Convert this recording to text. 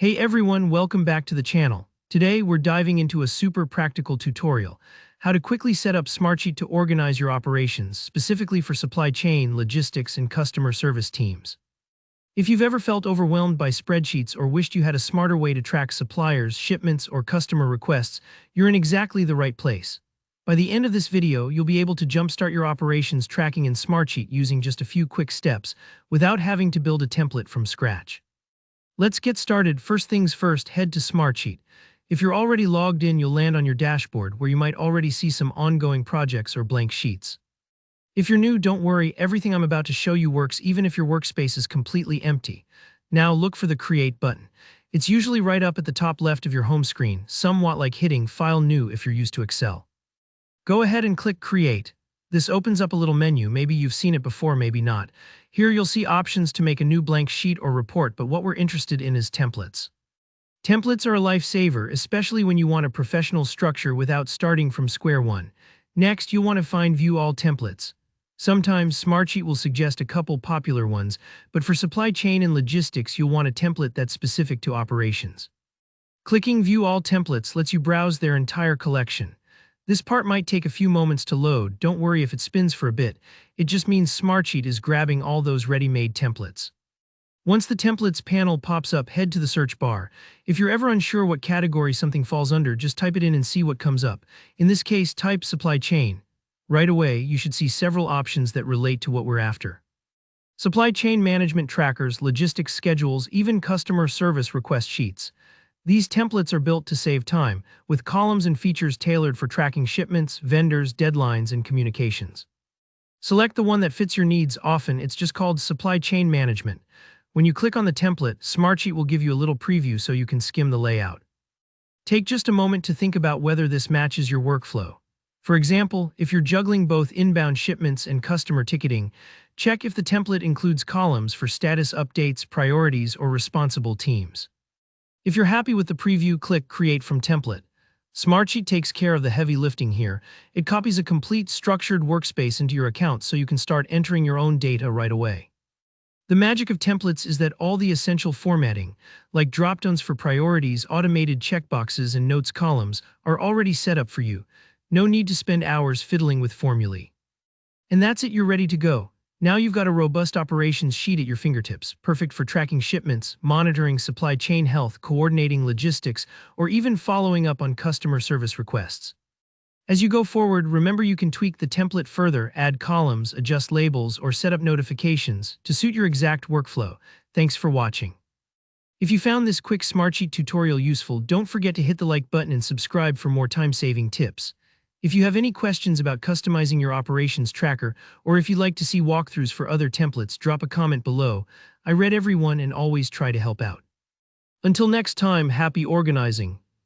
Hey everyone, welcome back to the channel. Today we're diving into a super practical tutorial, how to quickly set up Smartsheet to organize your operations, specifically for supply chain, logistics, and customer service teams. If you've ever felt overwhelmed by spreadsheets or wished you had a smarter way to track suppliers, shipments, or customer requests, you're in exactly the right place. By the end of this video, you'll be able to jumpstart your operations tracking in Smartsheet using just a few quick steps without having to build a template from scratch. Let's get started. First things first, head to Smartsheet. If you're already logged in, you'll land on your dashboard where you might already see some ongoing projects or blank sheets. If you're new, don't worry, everything I'm about to show you works even if your workspace is completely empty. Now look for the Create button. It's usually right up at the top left of your home screen, somewhat like hitting File New if you're used to Excel. Go ahead and click Create. This opens up a little menu. Maybe you've seen it before, maybe not. Here you'll see options to make a new blank sheet or report, but what we're interested in is templates. Templates are a lifesaver, especially when you want a professional structure without starting from square one. Next, you'll want to find View All Templates. Sometimes Smartsheet will suggest a couple popular ones, but for supply chain and logistics, you'll want a template that's specific to operations. Clicking View All Templates lets you browse their entire collection. This part might take a few moments to load. Don't worry if it spins for a bit. It just means Smartsheet is grabbing all those ready-made templates. Once the Templates panel pops up, head to the search bar. If you're ever unsure what category something falls under, just type it in and see what comes up. In this case, type Supply Chain. Right away, you should see several options that relate to what we're after. Supply chain management trackers, logistics schedules, even customer service request sheets. These templates are built to save time, with columns and features tailored for tracking shipments, vendors, deadlines, and communications. Select the one that fits your needs. Often, it's just called Supply Chain Management. When you click on the template, Smartsheet will give you a little preview so you can skim the layout. Take just a moment to think about whether this matches your workflow. For example, if you're juggling both inbound shipments and customer ticketing, check if the template includes columns for status updates, priorities, or responsible teams. If you're happy with the preview, click Create from Template. Smartsheet takes care of the heavy lifting here. It copies a complete structured workspace into your account so you can start entering your own data right away. The magic of templates is that all the essential formatting, like dropdowns for priorities, automated checkboxes, and notes columns, are already set up for you. No need to spend hours fiddling with formulae. And that's it, you're ready to go. Now you've got a robust operations sheet at your fingertips, perfect for tracking shipments, monitoring supply chain health, coordinating logistics, or even following up on customer service requests. As you go forward, remember you can tweak the template further, add columns, adjust labels, or set up notifications to suit your exact workflow. Thanks for watching. If you found this quick Smartsheet tutorial useful, don't forget to hit the like button and subscribe for more time-saving tips. If you have any questions about customizing your operations tracker, or if you'd like to see walkthroughs for other templates, drop a comment below. I read everyone and always try to help out. Until next time, happy organizing.